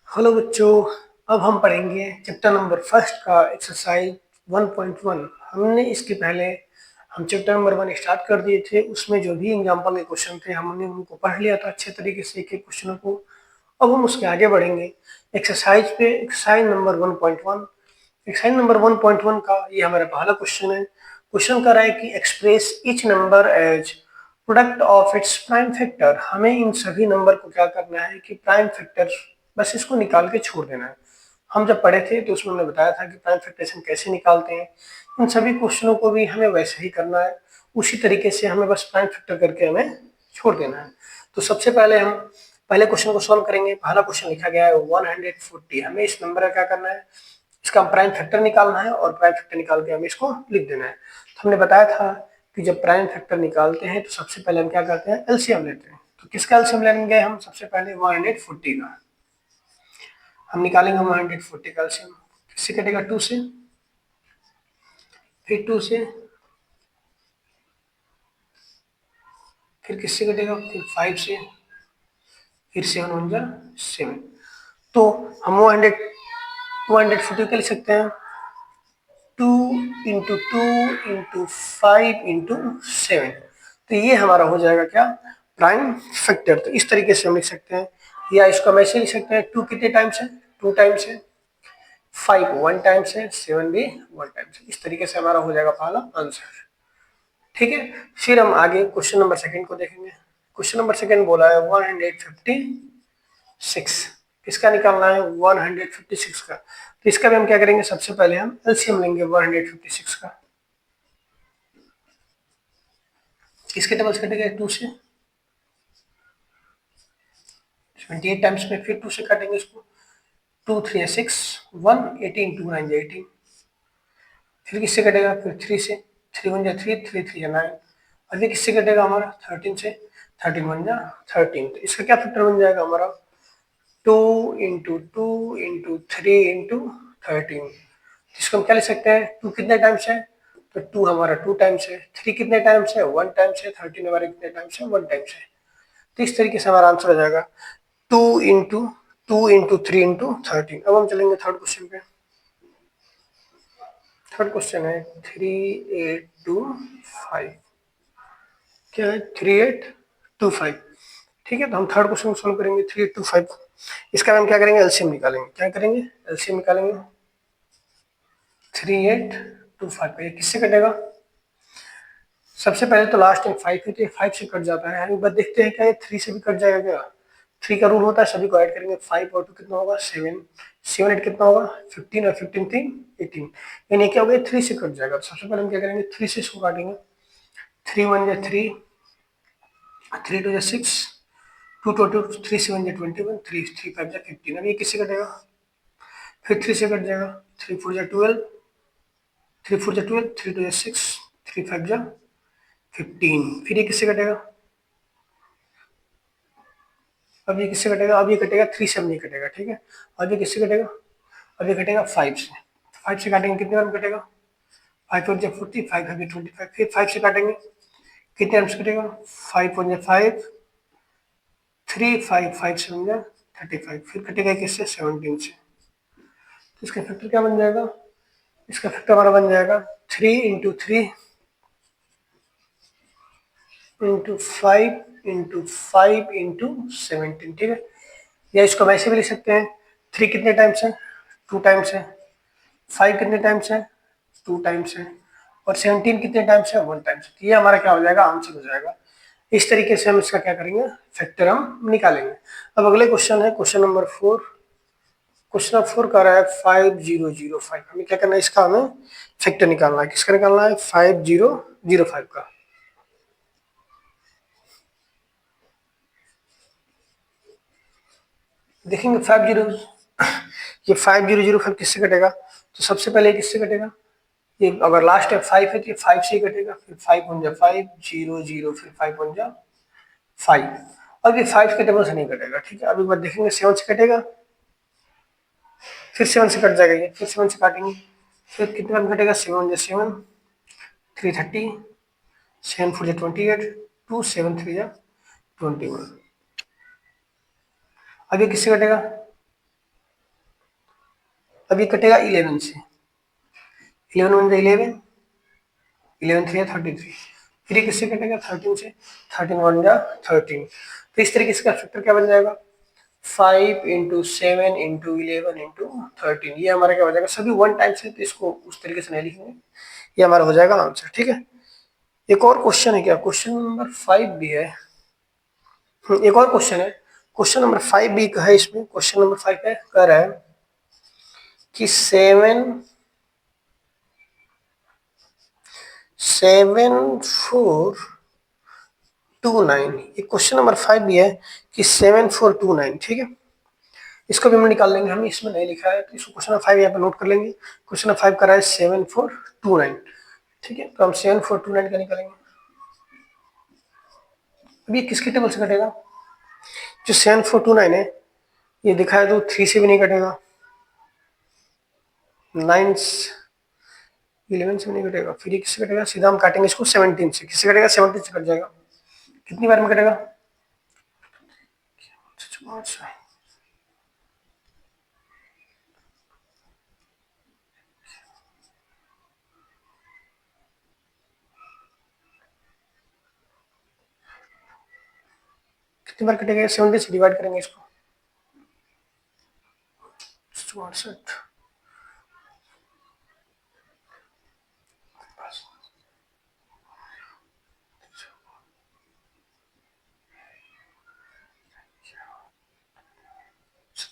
Hello बच्चों। अब हम पढ़ेंगे चैप्टर नंबर फर्स्ट का एक्सरसाइज 1.1। हमने इसके पहले हम चैप्टर नंबर 1 स्टार्ट कर दिए थे। उसमें जो भी एग्जाम्पल के क्वेश्चन थे हमने उनको पढ़ लिया था अच्छे तरीके से एक एक क्वेश्चनों को। अब हम उसके आगे बढ़ेंगे एक्सरसाइज पे। Exercise number 1.1। एक्सरसाइज नंबर 1.1 का ये हमारा पहला क्वेश्चन है। क्वेश्चन कर रहा है कि express each number as product of its prime factor. हमें इन सभी नंबर को क्या करना है कि प्राइम फैक्टर, बस इसको निकाल के छोड़ देना है। हम जब पढ़े थे तो उसमें हमने बताया था कि प्राइम फैक्टरेशन कैसे निकालते हैं। इन सभी क्वेश्चनों को भी हमें वैसे ही करना है, उसी तरीके से हमें बस प्राइम फैक्टर करके हमें छोड़ देना है। तो सबसे पहले हम पहले क्वेश्चन को सॉल्व करेंगे। पहला क्वेश्चन लिखा गया है 140। हमें इस नंबर का क्या करना है, इसका प्राइम फैक्टर निकालना है और प्राइम फैक्टर निकाल के हमें इसको लिख देना है। तो हमने बताया था कि जब प्राइम फैक्टर निकालते हैं तो सबसे पहले हम क्या करते हैं, एलसीएम लेते हैं। तो किसका एलसीएम लेंगे हम, सबसे पहले 140 का हम निकालेंगे। 140 का एलसीएम किससे कटेगा, 2 से, फिर 2 से, फिर किससे कटेगा, फिर 5 से, फिर 7 1 जा 7। तो हम 140 का लिख सकते हैं 2 इंटू 2 इंटू 5 इंटू 7। तो ये हमारा हो जाएगा क्या, प्राइम फैक्टर। तो इस तरीके से हम लिख सकते हैं, या इसको हम ऐसे लिख सकते हैं 2 कितने टाइम्स है, 2 टाइम्स है, 5 1 टाइम्स है, 7 भी 1 टाइम्स है। इस तरीके से हमारा हो जाएगा पहला आंसर। ठीक है, फिर हम आगे क्वेश्चन नंबर सेकंड को देखेंगे। क्वेश्चन नंबर सेकंड बोला है 156। किसका निकालना है, 156 का। तो इसका भी हम क्या करेंगे, सबसे पहले हम एलसीएम लेंगे 156 का। किसके टेबल से कटेगा, 2 से, 28 टाइम्स में, फिर 2 से काटेंगे इसको, 2 3 6 1 18 2 9 18। फिर किससे कटेगा, फिर 3 से, 3 1 3 3 3 9। और ये किससे कटेगा हमारा, 13 से, 13 1 13। तो इसका क्या फैक्टर बन जाएगा हमारा, 2 इंटू 2 इंटू 3 इंटू 13। इसको हम क्या लिख सकते हैं, 2 कितने टाइम्स है, तो 2 हमारा 2 टाइम्स है, 3 कितने टाइम्स है, 1 टाइम्स है, 13 हमारे कितने टाइम्स है, 1 टाइम्स है। तो इस तरीके से हमारा आंसर हो जाएगा 2 इंटू 3 इंटू 13। अब हम चलेंगे थर्ड क्वेश्चन पे। थर्ड क्वेश्चन है 3825। क्या है, 3825। ठीक है, तो हम थर्ड क्वेश्चन को सोल्व करेंगे 3825। इसका हम क्या करेंगे, एलसीएम निकालेंगे। क्या करेंगे, एलसीएम निकालेंगे। 3825 का ये किससे कटेगा, सबसे पहले तो लास्ट में 5 है तो 5 से कट जाता है। एक बार देखते हैं क्या ये 3 से भी कट जाएगा क्या। 3 का रूल होता है, सभी को ऐड करेंगे, 5 और 2 कितना होगा, 7, 7 8 कितना होगा, 15 और 15 3 18। यानी क्या हो गया, 3 से कट जाएगा। तो सबसे पहले हम क्या करेंगे, 3 से इसको काटेंगे। 3 1 जा 3, 3 2 जा 6, 2 2 2 3 7 जा 21, 3 3 5 जा 15। अब ये किससे कटेगा, फिर 3 से कट जाएगा, 3 4 जा 12, 3 4 जा 12, 3 2 जा 6, 3 5 जा 15। फिर ये किससे कटेगा, अब ये किससे कटेगा, अब ये कटेगा 3 से, अब नहीं कटेगा। ठीक है, अब ये किससे कटेगा, अब ये कटेगा 5 से। 5 से काटेंगे कितने बार कटेगा, 5 4 40, 5 5 25। फिर 5 से काटेंगे कितने टाइम्स कटेगा, 5 1 5, 3 5 5 7 35। फिर कटेगा किससे, 17 से। तो इसका फैक्टर क्या बन जाएगा, इसका फैक्टर हमारा बन जाएगा 3 इंटू 3 इंटू 5 इंटू 5 इंटू 17। ठीक है, या इसको वैसे भी लिख सकते हैं, 3 कितने टाइम्स है, 2 टाइम्स है, 5 कितने टाइम्स है, 2 टाइम्स है, और 17 कितने टाइम्स है, 1 टाइम्स। तो ये हमारा क्या हो जाएगा, आंसर हो जाएगा। इस तरीके से हम इसका क्या करेंगे, फैक्टर हम निकालेंगे। अब अगले क्वेश्चन है क्वेश्चन नंबर 4। क्वेश्चन नंबर 4 का रहा है 5005। हमें क्या करना है, इसका हमें फैक्टर निकालना है। किसका निकालना है, 5005 का। देखेंगे ये 5005 किससे कटेगा, तो सबसे पहले किससे कटेगा, ये अगर लास्ट है 5 है तो ये 5 से ही कटेगा। फिर 5 1 जा 5 0 0, फिर 5 1 जा 5। अब ये 5 के टेबल से नहीं कटेगा। ठीक है, अब एक बार देखेंगे 7 से कटेगा, फिर 7 से कट जाएगा ये, फिर 7 से काटेंगे, फिर कितने बार कटेगा, 7 जा 7, 3 30, 7 4 जा 28, 2 7 3 जा 21। अब ये किससे कटेगा, अब ये कटेगा 11 से, 11 वन 11, 11 3 33, फिर ये किससे कटेगा 13 से, 13 वन जा 13। तो इस तरीके से इसका फैक्टर क्या बन जाएगा 5 इंटू 7 इंटू 11 इंटू 13, ये हमारा क्या हो जाएगा, सभी वन टाइम से, तो इसको उस तरीके से नहीं लिखेंगे, ये हमारा हो जाएगा आंसर। ठीक है, एक और क्वेश्चन है, क्या क्वेश्चन नंबर 5 भी है, एक और क्वेश्चन है, क्वेश्चन नंबर 5 भी है इसमें, क्वेश्चन नंबर 5 है, कह रहा है कि 7429, ये क्वेश्चन नंबर 5 भी है कि 7429, ठीक है, इसको भी हम निकाल लेंगे, हम इसमें नहीं लिखा है तो इसको क्वेश्चन नंबर 5 यहाँ पे नोट कर लेंगे। क्वेश्चन नंबर 5 कर रहा है 7429, ठीक है, तो हम 7429 का निकालेंगे। अब ये किसके टेबल से कटेगा, जो 7429 है ये दिखाया तो 3 से भी नहीं कटेगा, 9 11 से नहीं कटेगा, फिर ये किससे कटेगा, सीधा हम काटेंगे इसको 17 से, किससे कटेगा 17 से कट जाएगा, कितनी बार में कटेगा, कितनी बार कटेगा, 17 से डिवाइड करेंगे इसको, 64,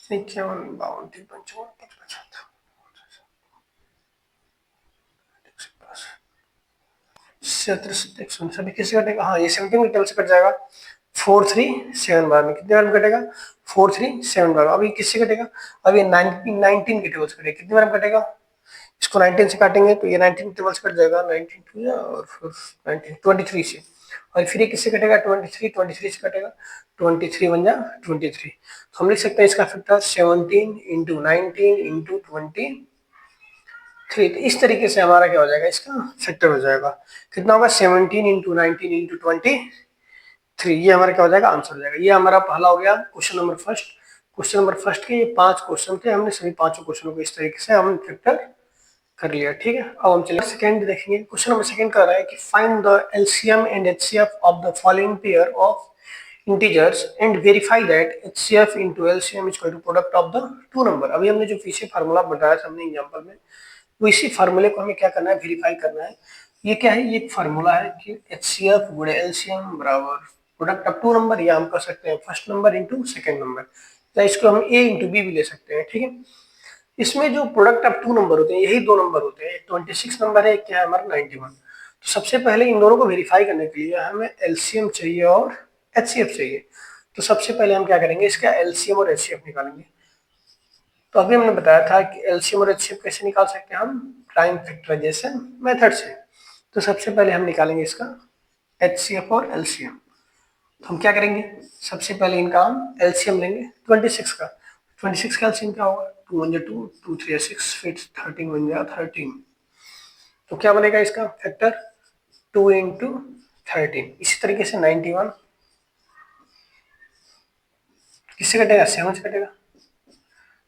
इक्यावन, बावन, तिरपन, चौवन, पचपन, सभी किससे कटेगा, हाँ ये 17 के टेबल से कट जाएगा 437 बार में, कितने बार में कटेगा 437 बार। अब ये किससे कटेगा, अब ये 19 के टेबल से कटेगा, कितनी बार में कटेगा, इसको 19 से काटेंगे तो ये 19 टेबल से कट जाएगा, 19 टू और फिर 19 23 से, और फिर ये किससे कटेगा 23 से कटेगा, 23 बन जा 23, तो हम लिख सकते हैं इसका फैक्टर 17 इंटू 19 इंटू 23, तो इस तरीके से हमारा क्या हो जाएगा, इसका फैक्टर हो जाएगा, कितना होगा 17 इंटू 19 इंटू 23, ये हमारा क्या हो जाएगा आंसर हो जाएगा। ये हमारा पहला हो गया question number first. Question number first के ये 5 क्वेश्चन थे, हमने सभी 5 क्वेश्चनों को इस तरीके से हम फैक्टर कर लिया। ठीक है, अब हम चलिए सेकंड देखेंगे। क्वेश्चन नंबर सेकंड कर रहा है कि find the LCM and HCF of the following pair of integers and verify that HCF into LCM is equal to product of the two number. अभी हमने जो पीछे फार्मूला बताया था हमने एग्जांपल में, तो इसी फार्मूले को हमें क्या करना है, वेरीफाई करना है। ये क्या है, ये फार्मूला है कि एचसीएफ गुणे एलसीएम बराबर प्रोडक्ट ऑफ टू नंबर, या हम कर सकते हैं first number into second number, या इसको हम ए इंटू बी भी ले सकते हैं। ठीक है, इसमें जो प्रोडक्ट ऑफ टू नंबर होते हैं यही दो नंबर होते हैं, 26 नंबर है, क्या है हमारा 91। तो सबसे पहले इन दोनों को वेरीफाई करने के लिए हमें एलसीएम चाहिए और एचसीएफ चाहिए। तो सबसे पहले हम क्या करेंगे, इसका एलसीएम और एचसीएफ निकालेंगे। तो अभी हमने बताया था कि एलसीएम और एचसीएफ कैसे निकाल सकते हैं हम, प्राइम फैक्टराइजेशन मेथड से। तो सबसे पहले हम निकालेंगे इसका एचसीएफ और एलसीएम। तो हम क्या करेंगे, सबसे पहले इनका हम एलसीएम लेंगे 26 का। 26 का एलसीएम क्या होगा, 2 1 2, 2 3 6, फिर 13 1 13। तो क्या बनेगा इसका फैक्टर 2 इंटू 13। इसी तरीके से 91 किससे कटेगा, 7 से कटेगा,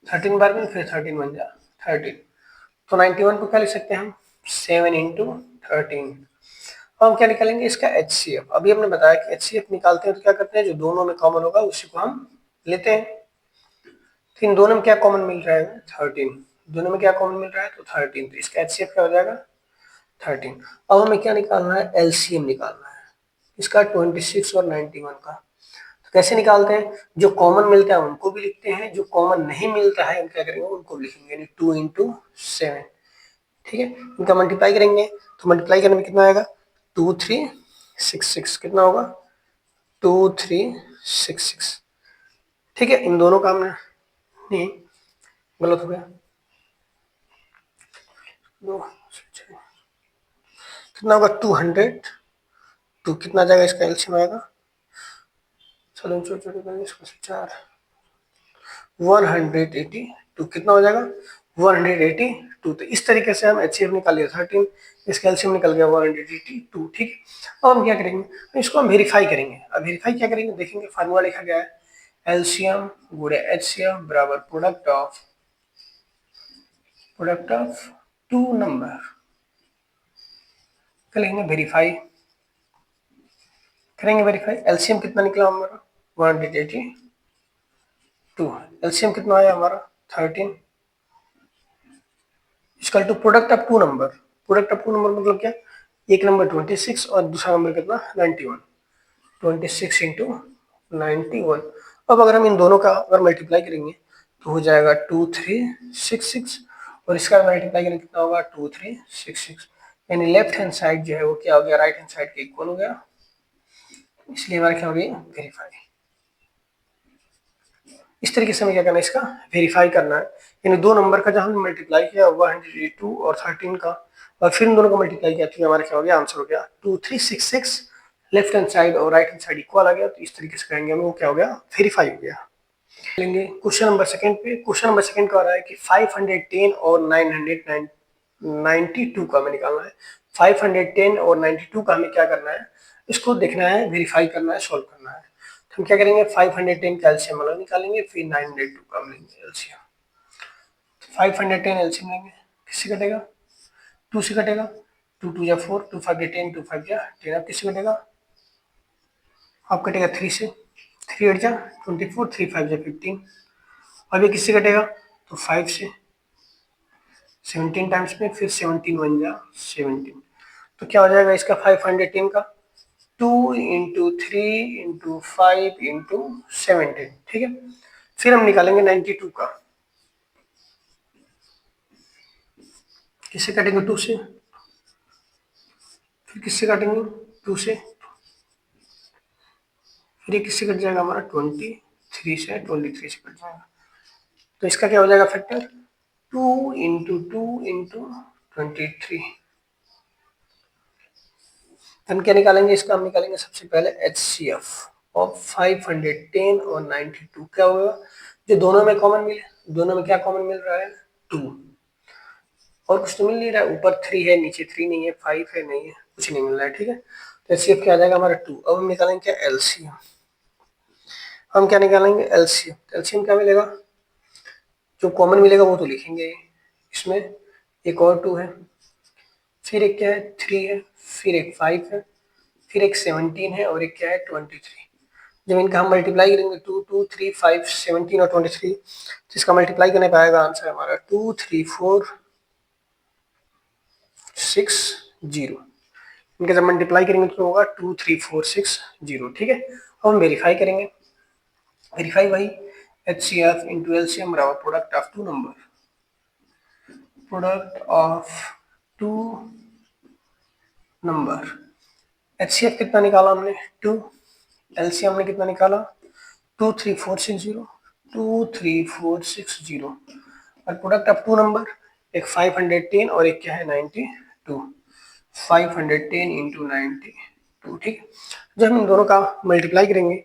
13 बार में, फिर 13 1 13। तो 91 को क्या लिख सकते हैं हम, 7 इंटू 13। अब हम क्या निकालेंगे, इसका एचसीएफ। अभी हमने बताया कि एचसीएफ निकालते हैं तो क्या करते हैं, जो दोनों में कॉमन होगा उसी को हम लेते हैं। तो इन दोनों में क्या कॉमन मिल रहा है, 13, दोनों में क्या कॉमन मिल रहा है तो 13, तो इसका एचसीएफ क्या हो जाएगा 13। अब हमें क्या निकालना है, एलसीएम निकालना है इसका 26 और 91 का। तो कैसे निकालते हैं, जो कॉमन मिलता है उनको भी लिखते हैं, जो कॉमन नहीं मिलता है हम क्या करेंगे, उनको लिखेंगे, यानी 2 इंटू 7। ठीक है, इनका मल्टीप्लाई करेंगे तो मल्टीप्लाई करने में कितना आएगा, 2 3 6 6, कितना होगा 2 3 6 6। ठीक है, इन दोनों का हमने नहीं, गलत हो गया, कितना होगा 200, तो कितना जाएगा इसका एलसीएम आएगा, चलो छोटे छोटे करेंगे इसको, 4 182, कितना हो जाएगा 182। तो इस तरीके से हम एचसीएफ निकाल लिया 13, इसका एलसीएम निकल गया 182। ठीक, अब हम क्या करेंगे, इसको हम वेरीफाई करेंगे। अब वेरीफाई क्या करेंगे, देखेंगे फार्मूला लिखा गया है एलसीएम गुणे एचसीएफ बराबर product of product of two number, करेंगे वेरीफाई, करेंगे वेरीफाई। एलसीएम कितना निकला हमारा 182, एलसीएम कितना आया हमारा 13, इसका to product of two number, product of two number मतलब क्या, एक नंबर 26 और दूसरा नंबर कितना 91, 26 इंटू 91। अब अगर हम इन दोनों का अगर मल्टीप्लाई करेंगे तो हो जाएगा 2366 और इसका मल्टीप्लाई करेंगे कितना होगा 2366, यानी लेफ्ट हैंड साइड जो है वो क्या हो गया राइट हैंड साइड के इक्वल हो गया, इसलिए हमारा क्या हो गया वेरीफाई। इस तरीके से हमें क्या करना है इसका वेरीफाई करना है, यानी दो नंबर का जब हमने मल्टीप्लाई किया 182 और 13 का और फिर इन दोनों का मल्टीप्लाई किया तो हमारा क्या हो गया आंसर हो गया 2366, लेफ्ट हैंड साइड और राइट हैंड साइड इक्वल आ गया, तो इस तरीके से कहेंगे हमें वो क्या हो गया वेरीफाई हो गया। लेंगे क्वेश्चन नंबर सेकंड पे, क्वेश्चन नंबर सेकंड का आ रहा है कि 510 और 992 का हमें निकालना है, 510 और 92 का हमें क्या करना है, इसको देखना है वेरीफाई करना है सॉल्व करना है। तो हम क्या करेंगे 510 का एलसीएम अलग निकालेंगे, फिर 902 का हम लेंगे एलसीएम। 510 एलसीएम लेंगे, किससे कटेगा 2 से कटेगा, 2 2 या 4, 2 5 या 10, 2 5 या 10, अब किससे कटेगा, अब कटेगा 3 से, 3 8 जा 24, 3 5 जा 15, अब ये किससे कटेगा तो 5 से, 17 टाइम्स में, फिर 17 1 जा 17, तो क्या हो जाएगा इसका 510 का 2 इंटू 3 इंटू 5 इंटू 17, ठीक है। फिर हम निकालेंगे 92 का, किससे काटेंगे 2 से, फिर किससे काटेंगे 2 से, फिर ये किससे कट जाएगा हमारा 23 से, 23 से कट जाएगा, तो इसका क्या हो जाएगा फैक्टर 2 इंटू 2 इंटू 23। हम क्या निकालेंगे इसका, हम निकालेंगे सबसे पहले HCF ऑफ 510 और 92, क्या होगा जो दोनों में कॉमन मिले, दोनों में क्या कॉमन मिल रहा है 2, और कुछ तो मिल नहीं रहा है, ऊपर 3 है नीचे 3 नहीं है, 5 है नहीं है, कुछ नहीं मिल रहा है, ठीक है। तो HCF क्या आ जाएगा हमारा 2। अब हम निकालेंगे क्या LCM, हम क्या निकालेंगे LCM, LCM क्या मिलेगा, जो कॉमन मिलेगा वो तो लिखेंगे, इसमें एक और 2 है, फिर एक क्या है 3 है, फिर एक 5 है, फिर एक 17 है और एक क्या है 23। जब इनका हम मल्टीप्लाई करेंगे 2 2 3 5 17 और 23, तो इसका मल्टीप्लाई करने पाएगा आंसर हमारा 2 3 4 6 0, इनका जब मल्टीप्लाई करेंगे तो होगा 2 3 4 6 0, ठीक है। अब हम वेरीफाई करेंगे, वेरीफाई भाई HCF इंटू LCM बराबर product of two number, product of two number. HCF कितना निकाला हमने 2, LCM हमने कितना निकाला 2 3 4 6 0, 2 3 4 6 0, और प्रोडक्ट ऑफ टू नंबर एक 510 और एक क्या है 92, 510 इंटू 92, ठीक है। जब हम इन दोनों का मल्टीप्लाई करेंगे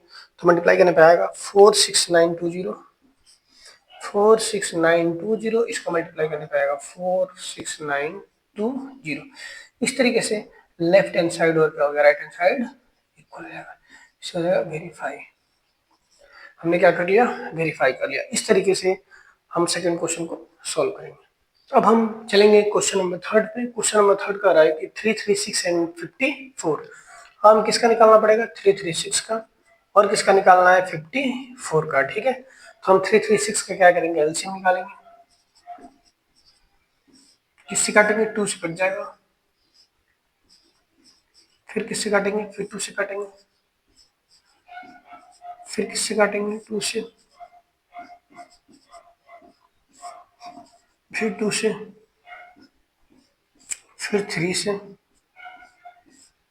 तो मल्टीप्लाई करने पे आएगा 46920, 46920, इसको मल्टीप्लाई करने पे आएगा 46920। इस तरीके से लेफ्ट हैंड साइड और क्या हो गया राइट हैंड साइड इक्वल हो जाएगा, इसको हो जाएगा वेरीफाई। हमने क्या कर लिया वेरीफाई कर लिया। इस तरीके से हम सेकंड क्वेश्चन को सॉल्व करेंगे। अब हम चलेंगे क्वेश्चन नंबर थर्ड पे। क्वेश्चन नंबर थर्ड का रहा है कि 336 एंड 54, हम किसका निकालना पड़ेगा 336 का, और किसका निकालना है 54 का, ठीक है। तो हम 336 का क्या करेंगे एलसीएम निकालेंगे, किससे काटेंगे 2 से कट जाएगा, फिर किससे काटेंगे फिर 2 से काटेंगे, फिर किससे काटेंगे 2 से, फिर 2 से, फिर 3 से,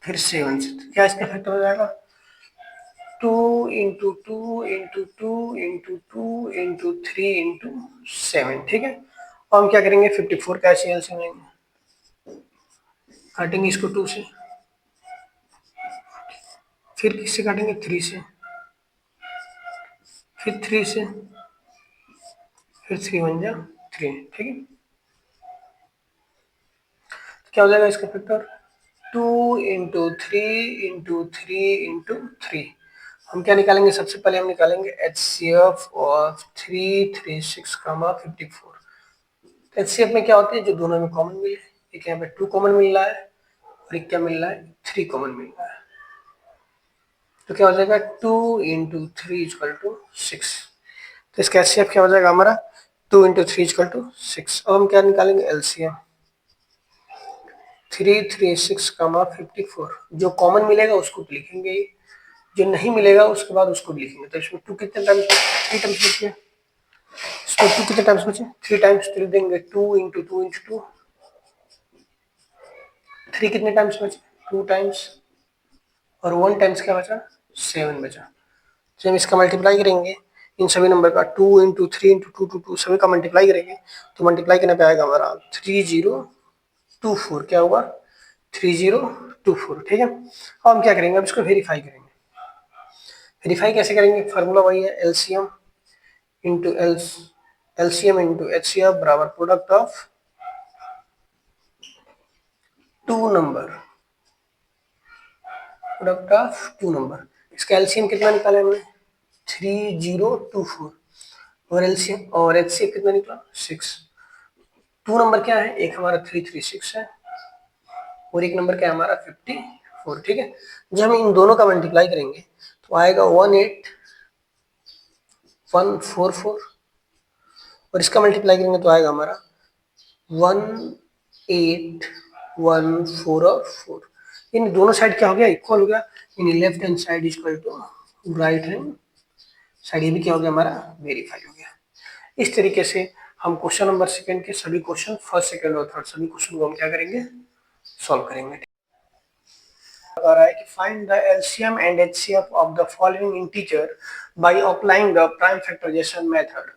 फिर 7 से। तो क्या इसका फैक्टर हो जाएगा 2 into 2 into 2 into 2 into 3 into 7, ठीक है। और हम क्या करेंगे 54 का ऐसे एलसीएम लेंगे, काटेंगे इसको 2 से, फिर किससे काटेंगे 3 से, फिर 3 से, फिर 3 1 जा 3, ठीक है। तो क्या हो जाएगा इसका फैक्टर 2 इंटू 3 इंटू 3 इंटू 3। हम क्या निकालेंगे सबसे पहले हम निकालेंगे HCF ऑफ 336 54, एचसीएफ में क्या होती है, जो दोनों में कॉमन मिले, एक यहाँ पे 2 कॉमन मिल रहा है और एक क्या मिल रहा है, 3 कॉमन मिल रहा है। तो क्या हो जाएगा 2 × 3 = 6। तो इसका एचसीएफ क्या हो जाएगा हमारा 2 × 3 = 6। अब हम क्या निकालेंगे एलसीएम, 3 3 6, 54। जो कॉमन मिलेगा उसको तो लिखेंगे, जो नहीं मिलेगा उसके बाद उसको भी लिखेंगे। तो इसमें 2 कितने टाइम्स, 3 टाइम्स बचे, इसमें 2 कितने टाइम्स बचे, 3 टाइम्स। 3 देंगे 2 × 2 × 2, 3 कितने टाइम्स बचे, 2 टाइम्स, और 1 टाइम्स क्या बचा, 7 बचा। तो हम इसका मल्टीप्लाई करेंगे इन सभी नंबर का, 2 × 3 × 2 2 सभी का मल्टीप्लाई करेंगे, तो मल्टीप्लाई करने पे आएगा हमारा 3024। क्या होगा 3024, ठीक है। अब हम क्या करेंगे, अब इसको वेरीफाई करेंगे। वेरीफाई कैसे करेंगे, फार्मूला वही है, एलसीएम इंटू एचसीएफ बराबर product of 2 number, product of 2 number. इसका एलसीएम कितना निकाला हमने 3024, और एलसीएम और एचसीएफ कितना निकला 6। 2 नंबर क्या है, एक हमारा 336 है और एक नंबर क्या है हमारा 54, ठीक है। जब हम इन दोनों का मल्टीप्लाई करेंगे तो आएगा 18144, और इसका मल्टीप्लाई करेंगे तो आएगा हमारा 18144। इन दोनों साइड क्या हो गया, इक्वल हो गया, यानी left hand side equal to right hand side, ये भी क्या हो गया हमारा वेरीफाई हो गया। इस तरीके से हम क्वेश्चन नंबर सेकंड के सभी क्वेश्चन, फर्स्ट सेकंड और थर्ड सभी क्वेश्चन को हम क्या करेंगे, सॉल्व करेंगे। आ रहा है कि find the LCM and HCF of the following integer by applying the prime factorization method.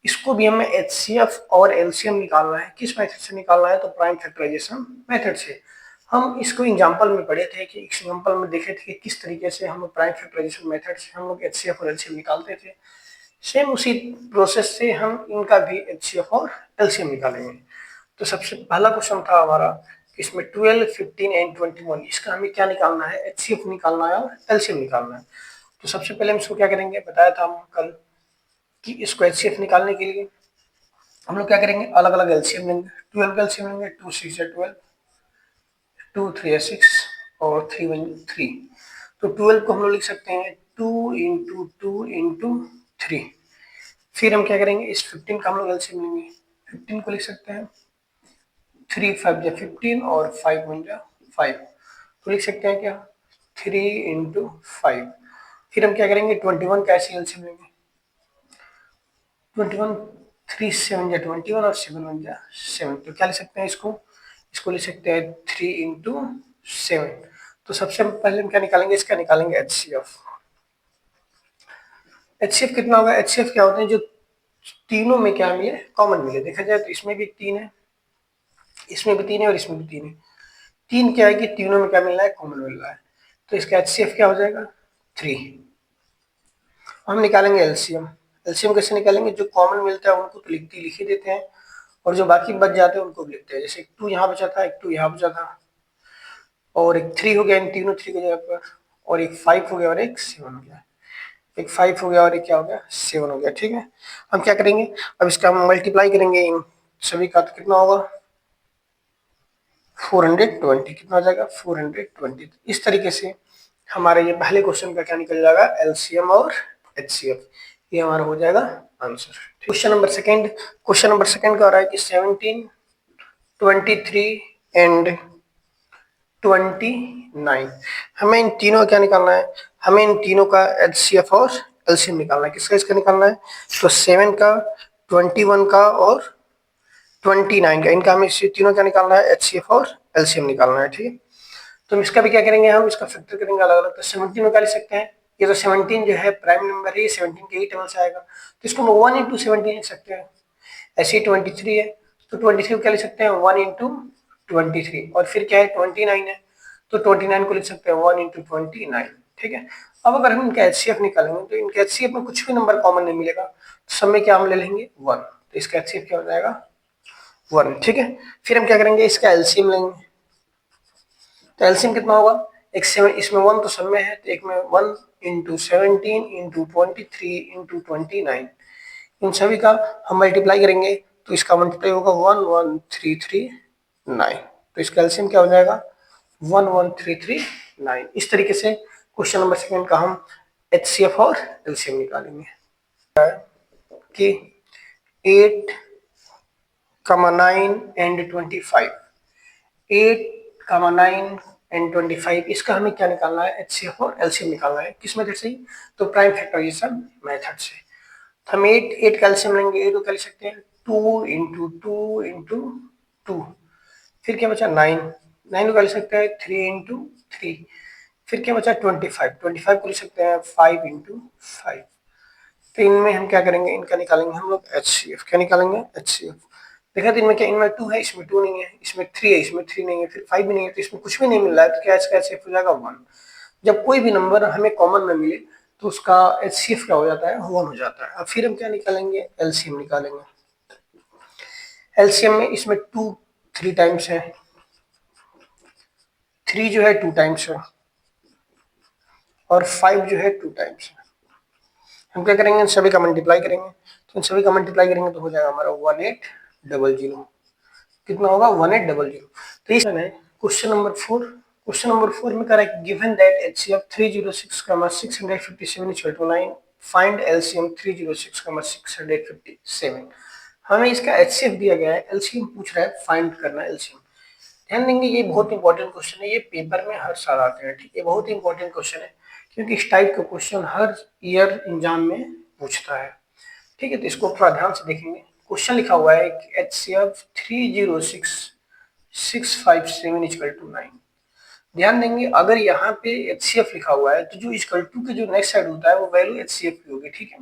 इसको भी हमें एचसीएफ और एलसीएम निकालना है, किस मेथड से निकालना है, तो प्राइम फैक्टराइजेशन मेथड से। हम इसको एग्जांपल में पढ़े थे कि एग्जांपल में देखे थे कि किस तरीके से हम प्राइम फैक्टराइजेशन मेथड से हम लोग एचसीएफ और एलसीएम निकालते थे। सेम उसी प्रोसेस से हम इनका भी एचसीएफ और एलसीएम निकालेंगे। तो सबसे पहला क्वेश्चन था हमारा इसमें 12, 15 एंड 21, इसका हमें क्या निकालना है, एचसीएफ निकालना है और एलसीएम निकालना है। तो सबसे पहले हम इसको क्या करेंगे, बताया था हम कल कि इसको एचसीएफ निकालने के लिए हम लोग क्या करेंगे, अलग अलग एलसीएम लेंगे। 12 का एलसीएम लेंगे, 2 6 12, 2 3 6 और 3 1 3। तो 12 को हम लोग लिख सकते हैं 2 × 2 × 3। फिर हम क्या करेंगे, इस 15 का हम लोग एलसीएम लेंगे, 15 को लिख सकते हैं 3 5 या 15 और 5 1 या 5, तो लिख सकते हैं क्या 3 × 5। फिर हम क्या करेंगे 21 का ऐसे एलसीएम लेंगे, 21 3 7 या 21 और 7 1 या 7, तो क्या लिख सकते हैं इसको लिख सकते हैं 3 × 7। तो सबसे पहले हम क्या निकालेंगे, इसका निकालेंगे एचसीएफ। एचसीएफ कितना होगा, एचसीएफ क्या होते हैं, जो तीनों में क्या मिले, कॉमन मिले। देखा जाए तो इसमें भी 3 है, इसमें भी 3 है और इसमें भी 3 है। 3 क्या है कि तीनों में क्या मिल रहा है, कॉमन मिल रहा है। तो इसका एचसीएफ क्या हो जाएगा 3। हम निकालेंगे एलसीएम। एलसीएम कैसे निकालेंगे, जो कॉमन मिलता है उनको तो लिख ही देते हैं, और जो बाकी बच जाते हैं उनको भी लिखते हैं। जैसे एक 2 यहाँ बचा था, एक 2 यहाँ बचा था, और एक 3 हो गया इन तीनों 3 की जगह पर, और एक 5 हो गया और एक 7 हो गया, एक 5 हो गया और एक क्या हो गया 7 हो गया, ठीक है। हम क्या करेंगे, अब इसका हम मल्टीप्लाई करेंगे इन सभी का, तो कितना होगा 420, कितना हो जाएगा 420। इस तरीके से हमारे ये पहले क्वेश्चन का क्या निकल जाएगा, एलसीएम और एचसीएफ, ये हमारा हो जाएगा आंसर। क्वेश्चन नंबर सेकंड का आ रहा है कि 17, 23 एंड 29, हमें इन तीनों का क्या निकालना है, हमें इन तीनों का एचसीएफ और एलसीएम निकालना है। किसका इसका निकालना है, तो 7 का, 21 का और 29 का, इनका हमें तीनों क्या निकालना है, एचसीएफ और एलसीएम निकालना है, ठीक है। तो इसका भी क्या करेंगे, हम इसका फैक्टर करेंगे अलग अलग। तो 17 में क्या लिख सकते हैं, ये तो 17 जो है प्राइम नंबर है, 17 के ही टेबल से आएगा, तो इसको हम 1 × 17 लिख सकते हैं। ऐसे ही 23 है, तो 23 को क्या लिख सकते हैं 1 × 23, और फिर क्या है 29 है, तो 29 को लिख सकते हैं 1 × 29, ठीक है। अब अगर हम इनका एचसीएफ निकालेंगे तो इनके एचसीएफ में कुछ भी नंबर कॉमन नहीं मिलेगा, तो सब में क्या हम ले लेंगे 1, तो इसका एचसीएफ क्या हो जाएगा 1, ठीक है। फिर हम क्या करेंगे, इसका एलसीएम लेंगे। तो एलसीएम कितना होगा, एक 7, इसमें 1 तो सब में है, तो एक में 1 × 17 × 23 × 29, इन सभी का हम मल्टीप्लाई करेंगे तो इसका मल्टीप्लाई होगा 11339। तो इसका एलसीएम क्या हो जाएगा 11339। इस तरीके से क्वेश्चन नंबर सेकंड का हम एचसीएफ और एलसीएम निकालेंगे कि 8, 9 एंड 25, 8, 9 एंड 25, इसका हमें क्या निकालना है एचसीएफ और एलसीएम निकालना है। किस मेथड से? तो प्राइम फैक्टराइजेशन मेथड से। तो हम 8 का एलसीएम लेंगे, 8 को क्या लिख सकते हैं 2 इंटू 2 इंटू 2, फिर क्या बचा 9, 9 को लिख सकते हैं 3 इंटू 3, फिर क्या बचा 25, 25 को लिख सकते हैं 5 इंटू 5। तो इनमें हम क्या करेंगे, इनका निकालेंगे हम लोग एचसीएफ। क्या निकालेंगे एचसीएफ। देखा तो इनमें क्या, इनमें 2 है, इसमें 2 नहीं है, इसमें 3 है, इसमें 3 नहीं है, फिर 5 भी नहीं है, तो इसमें कुछ भी नहीं मिल रहा है, तो क्या इसका एचसीएफ हो जाएगा 1। जब कोई भी नंबर हमें कॉमन में मिले तो उसका एचसीएफ क्या हो जाता है 1 हो जाता है। अब फिर हम क्या निकालेंगे एलसीएम निकालेंगे। एलसीएम में इसमें 2 3 टाइम्स है, 3 जो है 2 टाइम्स है, और 5 जो है 2 टाइम्स है। हम क्या करेंगे इन सभी का मल्टीप्लाई करेंगे, तो इन सभी का मल्टीप्लाई करेंगे तो हो जाएगा हमारा 1800। कितना होगा 1800। तो इस क्वेश्चन नंबर 4, क्वेश्चन नंबर 4 में कह रहा है given that HCF 306, 657 equal to 9, find LCM 306, 657। हमें इसका एचसीएफ दिया गया है, एलसीएम पूछ रहा है, फाइंड करना है एलसीएम। ध्यान देंगे ये बहुत इंपॉर्टेंट क्वेश्चन है, ये पेपर में हर साल आते हैं, ठीक है, बहुत इंपॉर्टेंट क्वेश्चन है क्योंकि इस टाइप का क्वेश्चन हर ईयर एग्जाम में पूछता है, ठीक है। तो इसको थोड़ा ध्यान से देखेंगे। क्वेश्चन लिखा हुआ है कि एचसीएफ 306, 657 इक्वल टू 9। ध्यान देंगे अगर यहाँ पे एचसीएफ लिखा हुआ है तो जो इक्वल टू के जो नेक्स्ट साइड होता है वो वैल्यू एचसीएफ की होगी, ठीक है।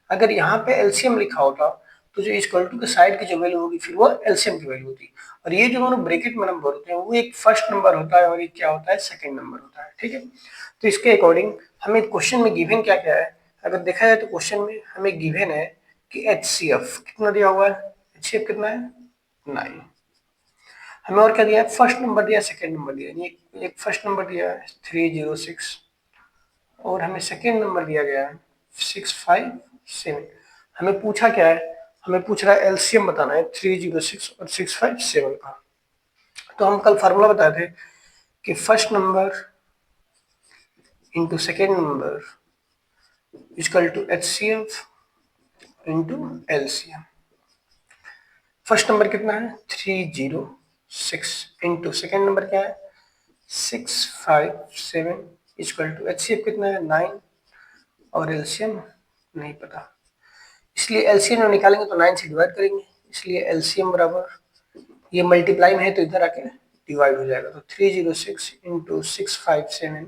अगर यहाँ पे एलसीएम लिखा होता तो जो इक्वल टू के साइड की जो वैल्यू होगी फिर वो एलसीएम की वैल्यू होती। और ये जो दोनों ब्रैकेट में नंबर होते हैं वो एक फर्स्ट नंबर होता है और एक क्या होता है सेकंड नंबर होता है, ठीक है। तो इसके अकॉर्डिंग हमें क्वेश्चन में गिवन क्या क्या है, अगर देखा जाए तो क्वेश्चन में हमें गिवन है कि एचसीएफ कितना दिया हुआ है, एचसीएफ कितना है 9। हमें और क्या दिया है, फर्स्ट नंबर दिया, सेकंड नंबर दिया, एक फर्स्ट नंबर दिया है 306 और हमें सेकंड नंबर दिया गया है 657। हमें पूछा क्या है, हमें पूछ रहा है एलसीएम बताना है 306 और 657 का। तो हम कल फार्मूला बताए थे कि first number into second number equal to HCF into LCM. First number कितना है 306 इंटू सेकेंड नंबर क्या है 657 इक्वल टू एचसीएफ कितना है 9 और एलसीएम नहीं पता, इसलिए एलसीएम में निकालेंगे तो 9 से डिवाइड करेंगे, इसलिए एलसीएम बराबर ये मल्टीप्लाई में है तो इधर आके डिवाइड हो जाएगा। तो 306 इंटू 657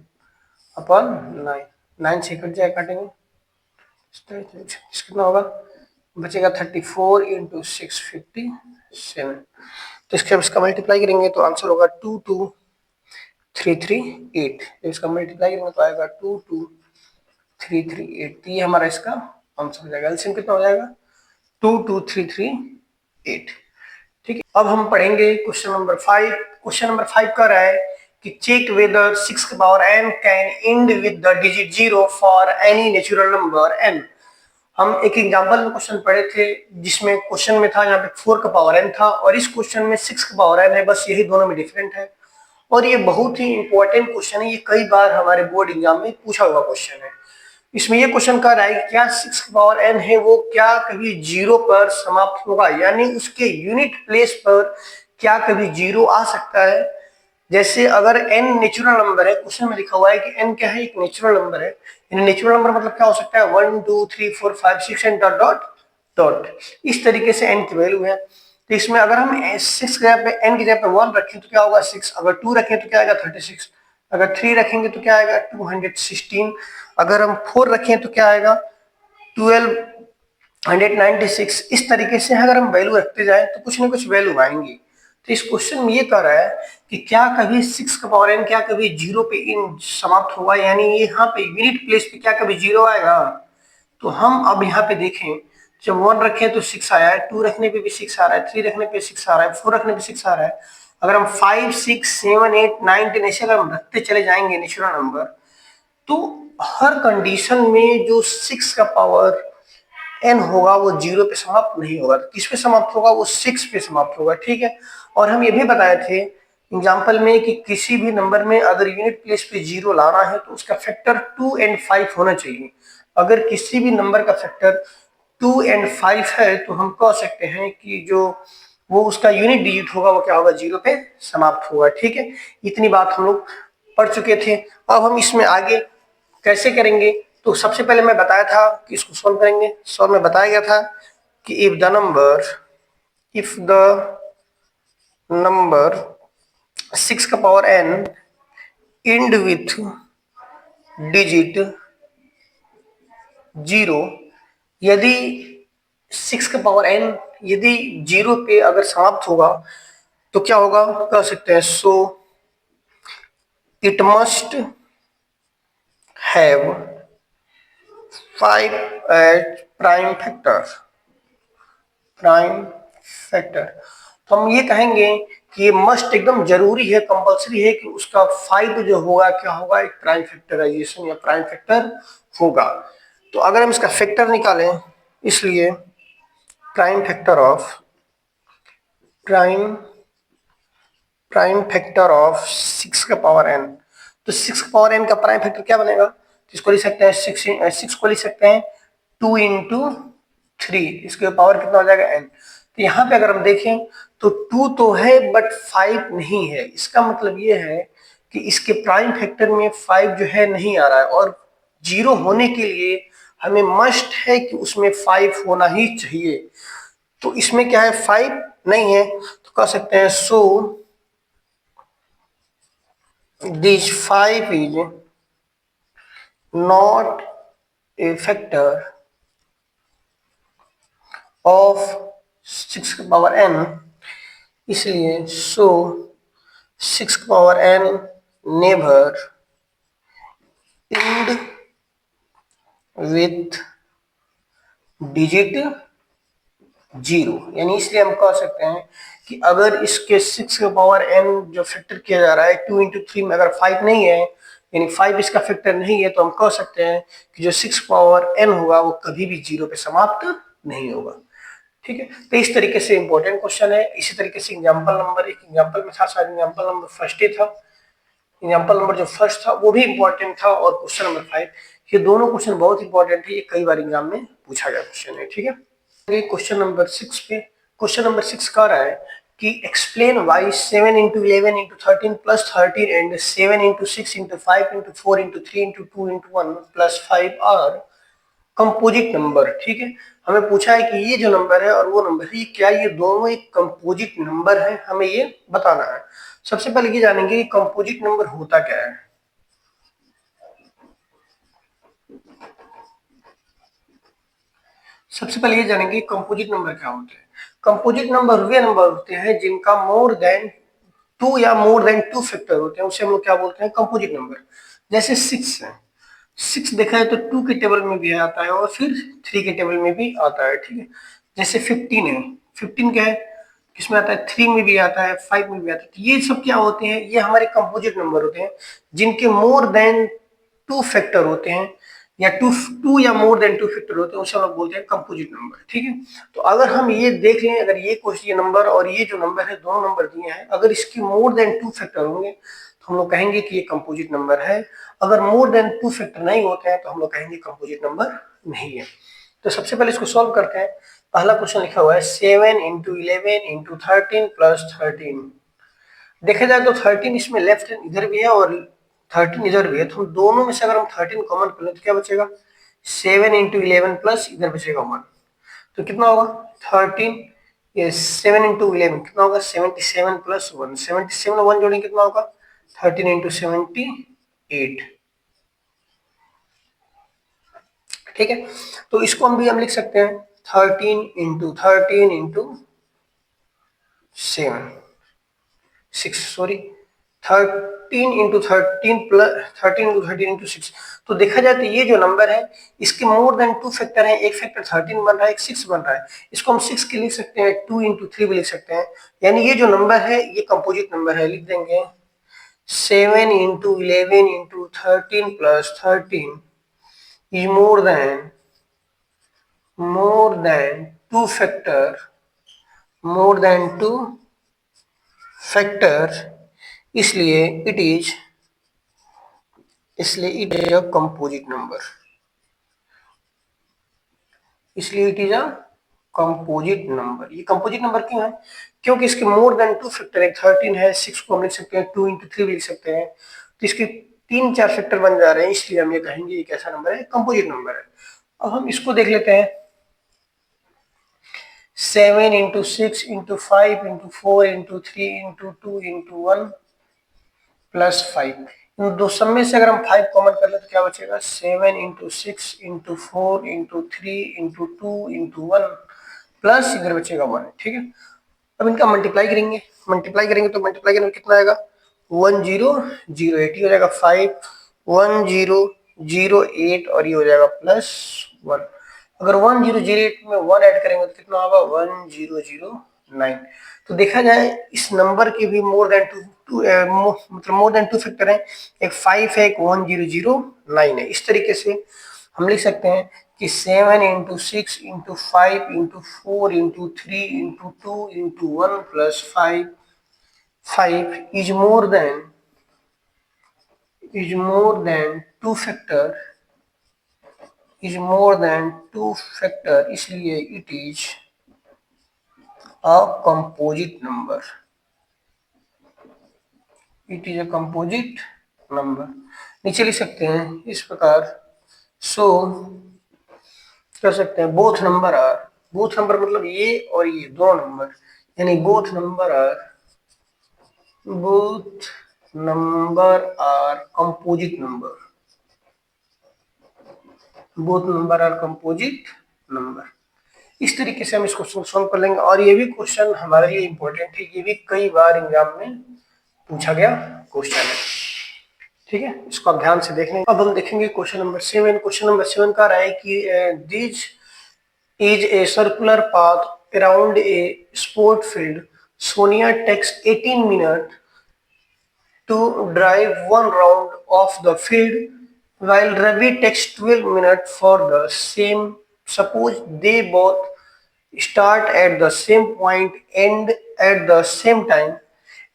अपॉन 9, 9 से कट जाए काटेंगे, कितना होगा बचेगा 34 इंटू 657। तो इसके अब इसका मल्टीप्लाई करेंगे तो आंसर होगा 22338। जब इसका मल्टीप्लाई करेंगे तो आएगा 22338। तो ये हमारा इसका आंसर हो जाएगा। एलसीएम कितना हो जाएगा 22338, ठीक है। अब हम पढ़ेंगे क्वेश्चन नंबर 5। क्वेश्चन नंबर 5 कह रहा है कि चेक वेदर 6 की power n can and with the digit 0 for any natural number n। हम एक एग्जांपल में क्वेश्चन पढ़े थे जिसमें क्वेश्चन में था यहाँ पे 4 का पावर n था और इस क्वेश्चन में 6 का पावर n है, बस यही दोनों में डिफरेंट है। और ये बहुत ही इंपॉर्टेंट क्वेश्चन है, ये कई बार हमारे बोर्ड एग्जाम में पूछा हुआ क्वेश्चन है। इसमें ये क्वेश्चन कर रहा है कि क्या 6 की पावर n है वो क्या कभी 0 पर समाप्त होगा, यानी उसके यूनिट प्लेस पर क्या कभी 0 आ सकता है। जैसे अगर n नेचुरल नंबर है, क्वेश्चन में लिखा हुआ है कि n क्या है एक नेचुरल नंबर है, नेचुरल नंबर मतलब क्या हो सकता है 1 2 3 4 5 6 एंड डॉट डॉट डॉट, इस तरीके से n की वैल्यू है। तो इसमें अगर हम 6 की जगह पे n की जगह पे 1 रखें तो क्या होगा 6, अगर 2 रखें तो क्या आएगा 36, अगर 3 रखेंगे तो क्या आएगा 216, अगर हम 4 रखें तो क्या आएगा 1296। इस तरीके से अगर हम वैल्यू रखते जाए तो कुछ ना कुछ वैल्यू आएंगी। तो इस क्वेश्चन में ये कह रहा है कि क्या कभी 6 का पावर n क्या कभी 0 पे इन समाप्त होगा, यानी यहाँ पे यूनिट प्लेस पे क्या कभी 0 आएगा। तो हम अब यहाँ पे देखें, जब 1 रखें तो 6 आया है, 2 रखने पे भी 6 आ रहा है, 3 रखने पे 6 आ रहा है, 4 रखने पे 6 आ रहा है। अगर हम 5 6 7 8 9 10 ऐसे अगर हम रखते चले जाएंगे नेचुरल नंबर, तो हर कंडीशन में जो 6 का पावर n होगा वो 0 पे समाप्त नहीं होगा। तो किस पे समाप्त होगा? वो 6 पे समाप्त होगा, ठीक है। और हम ये भी बताए थे एग्जाम्पल में कि किसी भी नंबर में अगर यूनिट प्लेस पे 0 लाना है तो उसका फैक्टर 2 एंड 5 होना चाहिए। अगर किसी भी नंबर का फैक्टर 2 एंड 5 है तो हम कह सकते हैं कि जो वो उसका यूनिट डिजिट होगा वो क्या होगा? 0 पे समाप्त होगा, ठीक है। इतनी बात हम लोग पढ़ चुके थे। अब हम इसमें आगे कैसे करेंगे? तो सबसे पहले मैं बताया था कि इसको सॉल्व करेंगे। सॉल्व में बताया गया था कि इफ द नंबर 6 का power n and with digit 0, यदि 6 का पावर n यदि 0 पे अगर समाप्त होगा तो क्या होगा? कह सकते हैं so it must have 5 as prime factor. तो हम ये कहेंगे कि ये मस्ट एकदम जरूरी है, कंपलसरी है कि उसका 5 जो होगा क्या होगा? एक प्राइम फैक्टराइजेशन या प्राइम फैक्टर होगा। तो अगर हम इसका फैक्टर निकालें, इसलिए prime factor of prime prime factor of 6 का पावर n, तो 6 का पावर n का प्राइम फैक्टर क्या बनेगा? तो इसको लिख सकते हैं 6 को लिख सकते हैं 2 इंटू 3, इसके पावर कितना हो जाएगा? n। तो यहाँ पे अगर हम देखें तो 2 तो है बट 5 नहीं है। इसका मतलब ये है कि इसके प्राइम फैक्टर में 5 जो है नहीं आ रहा है, और 0 होने के लिए हमें मस्ट है कि उसमें 5 होना ही चाहिए। तो इसमें क्या है? 5 नहीं है, तो कह सकते हैं सो this 5 is not a factor of 6 का पावर n, इसलिए सो 6 का power n never and with digit 0। यानी इसलिए हम कह सकते हैं कि अगर इसके 6 का पावर n जो फैक्टर किया जा रहा है 2 इंटू 3 में अगर 5 नहीं है, यानी 5 इसका फैक्टर नहीं है, तो हम कह सकते हैं कि जो 6 पावर n होगा वो कभी भी 0 पे समाप्त नहीं होगा, ठीक है। तो इस तरीके से इंपॉर्टेंट क्वेश्चन है। इसी तरीके से एग्जाम्पल नंबर, एक एग्जाम्पल में था, शायद एग्जाम्पल नंबर फर्स्ट ही था। एग्जाम्पल नंबर जो फर्स्ट था वो भी इंपॉर्टेंट था, और क्वेश्चन नंबर 5, ये दोनों क्वेश्चन बहुत इंपॉर्टेंट है। ये कई बार एग्जाम में पूछा गया क्वेश्चन है, ठीक है। क्वेश्चन नंबर 6 पे, क्वेश्चन नंबर 6 कह रहा है कि explain why 7 into 11 into 13 plus 13 and 7 into 6 into 5 into 4 into 3 into 2 into 1 plus 5 are composite number, ठीक है। हमें पूछा है कि ये जो नंबर है और वो नंबर है, क्या ये दोनों एक कंपोजिट नंबर है? हमें ये बताना है। सबसे पहले ये जानेंगे कि कंपोजिट नंबर होता क्या है। सबसे पहले ये जानेंगे कंपोजिट नंबर क्या होते हैं। कंपोजिट नंबर वे नंबर होते हैं जिनका मोर देन 2 या मोर देन 2 फैक्टर होते हैं, उसे हम लोग क्या बोलते हैं? Composite number. जैसे 6 है, 6 देखा है तो 2 के टेबल में भी आता है और फिर 3 के टेबल में भी आता है, ठीक है। जैसे 15 है, 15 क्या है? किसमें आता है? 3 में भी आता है, 5 में भी आता है। तो ये सब क्या होते हैं? ये हमारे कंपोजिट नंबर होते हैं जिनके मोर देन 2 फैक्टर होते हैं, या टू या मोर देन 2 फैक्टर होते हैं, उसे हम लोग बोलते हैं कंपोजिट नंबर, ठीक है। तो अगर हम ये देख लें, अगर ये क्वेश्चन नंबर और ये जो नंबर है, दोनों नंबर दिए हैं, अगर इसकी मोर देन 2 फैक्टर होंगे तो हम लोग कहेंगे कि ये कंपोजिट नंबर है। अगर मोर देन 2 फैक्टर नहीं होते हैं तो हम लोग कहेंगे कंपोजिट नंबर नहीं है। तो सबसे पहले इसको सॉल्व करते हैं। पहला क्वेश्चन लिखा हुआ है 7 इंटू 11 इंटू 13 प्लस 13। देखा जाए तो 13 इसमें लेफ्ट हैंड इधर भी है और 13 इधर भी है, तो हम दोनों में से अगर हम 13 कॉमन कर लें तो क्या बचेगा? 7 इंटू 11 प्लस इधर बचेगा 1, तो कितना होगा? 13, ये 7 इंटू 11 कितना होगा? 77 प्लस 1, 77 1 जोड़ेंगे कितना होगा? 13 इंटू 78, ठीक है। तो इसको हम लिख सकते हैं 13 into 7 6, sorry 13 into 13 plus 13 into 13 into 6। तो देखा जाए तो ये जो नंबर है इसके मोर देन 2 फैक्टर है, एक फैक्टर 13 बन रहा है, एक 6 बन रहा है। इसको हम 6 के लिख सकते हैं, 2 इंटू 3 भी लिख सकते हैं। यानी ये जो नंबर है ये कंपोजिट नंबर है। लिख देंगे 7 into 11 into 13 plus 13 is more than two factor, इसलिए it is a composite number, इसलिए it is a composite number. ये कंपोजिट नंबर क्यों है? क्योंकि इसके मोर देन टू फैक्टर है, 13 है, 6 को हम लिख सकते हैं, 2 into 3 भी लिख सकते हैं, तो इसके 3-4 फैक्टर बन जा रहे हैं, इसलिए हम ये कहेंगे ये कैसा नंबर है? कंपोजिट नंबर है। अब हम इसको देख लेते हैं। 7 into 6 into 5 into 4 into 3 into 2 into 1 plus 5। इन दो सब में से अगर हम 5 कॉमन कर ले तो क्या बचेगा? 7 into 6 into 4 into 3 into 2 into 1 plus इधर बचेगा 1। ठीक है, अब इनका मल्टीप्लाई करेंगे तो मल्टीप्लाई करेंगे में कितना आएगा? 1008 हो जाएगा, 5 1008 और ये हो जाएगा प्लस 1। अगर 1008 में 1 ऐड करेंगे तो कितना होगा? 1009। तो देखा जाए इस नंबर के भी मोर देन टू फैक्टर है, एक 5 है, एक 1009 है। इस तरीके से हम लिख सकते हैं कि 7 into 6 into 5 into 4 into 3 into 2 into 1 plus 5 is more than two factor, इसलिए it is a composite number, नीचे लिख सकते हैं इस प्रकार। सो कर सकते हैं बोथ नंबर मतलब ये और ये दोनों नंबर, यानी both number are composite number. इस तरीके से हम इस क्वेश्चन को सॉल्व कर लेंगे। और ये भी क्वेश्चन हमारे लिए इंपॉर्टेंट है, ये भी कई बार एग्जाम में पूछा गया क्वेश्चन है। ठीक है, इसको आप ध्यान से देख लेंगे। अब हम देखेंगे क्वेश्चन नंबर 7। क्वेश्चन नंबर 7 का रहा है कि this is a circular path around a sport field. Sonia takes 18 minute to drive one round of the field, while Ravi takes 12 minutes for the same. Suppose they both start at the same point, end at the same time,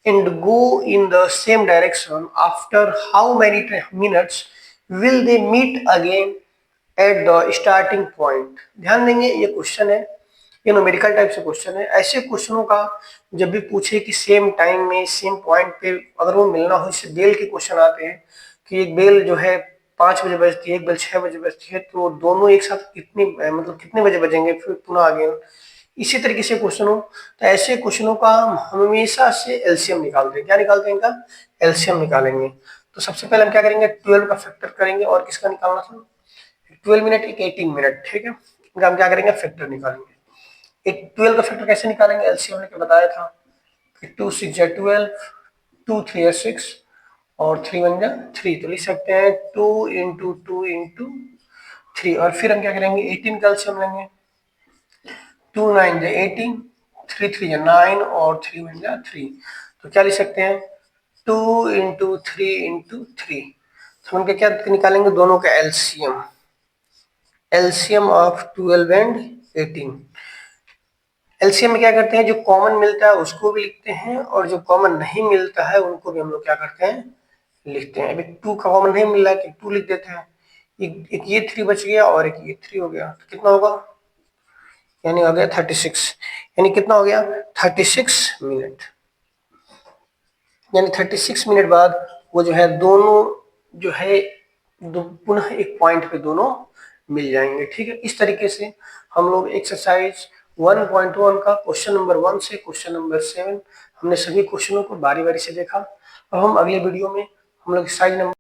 and go in the same direction. After how many minutes will they meet again at the starting point? ध्यान देंगे, ये question है, ये numerical type से question है। ऐसे क्वेश्चनों का जब भी पूछे कि सेम टाइम में सेम पॉइंट पे अगर वो मिलना हो, इससे बेल के क्वेश्चन आते हैं कि एक बेल जो है 5 बजे बजती है, एक बेल 6 बजे बजती है, तो दोनों एक साथ कितने बजे बजेंगे, फिर पुनः आगे इसी तरीके से क्वेश्चन हो, तो ऐसे क्वेश्चनों का हम हमेशा से एलसीएम निकालते हैं। क्या निकालते हैं? इनका एलसीएम निकालेंगे। तो सबसे पहले हम क्या करेंगे? 12 का फैक्टर करेंगे, और किसका निकालना था? 12 मिनट, एक 18 मिनट। ठीक है, इनका हम क्या करेंगे? फैक्टर निकालेंगे। 12 का फैक्टर कैसे निकालेंगे? एलसीएम ने बताया था कि 2 6 या 12, 2 3 या 6 और 3 1 जा 3, तो लिख सकते हैं 2 into 2 into 3। और फिर हम क्या करेंगे? 18 का एलसीएम लेंगे, 2 9 जा 18, 3 3 जा 9 और 3 1 जा 3, तो क्या लिख सकते हैं? 2 into 3 into 3। तो हम क्या निकालेंगे? दोनों का एलसीएम ऑफ 12 एंड 18। एलसीएम में क्या करते हैं? जो कॉमन मिलता है उसको भी लिखते हैं, और जो कॉमन नहीं मिलता है उनको भी हम लोग क्या करते हैं? लिखते हैं। अभी 2 का कॉमन नहीं मिल रहा है कि 2 लिख देते हैं, एक ये 3 बच गया और एक ये 3 हो गया, तो कितना होगा? यानी हो गया 36। यानी कितना हो गया? 36 मिनट। यानी 36 मिनट बाद वो जो है दोनों जो है पुनः एक पॉइंट पे दोनों मिल जाएंगे। ठीक है, इस तरीके से हम लोग एक्सरसाइज 1.1 का क्वेश्चन नंबर 1 से क्वेश्चन नंबर 7 हमने सभी क्वेश्चनों को बारी बारी से देखा। अब हम अगले वीडियो में हम लोग एक्सरसाइज नंबर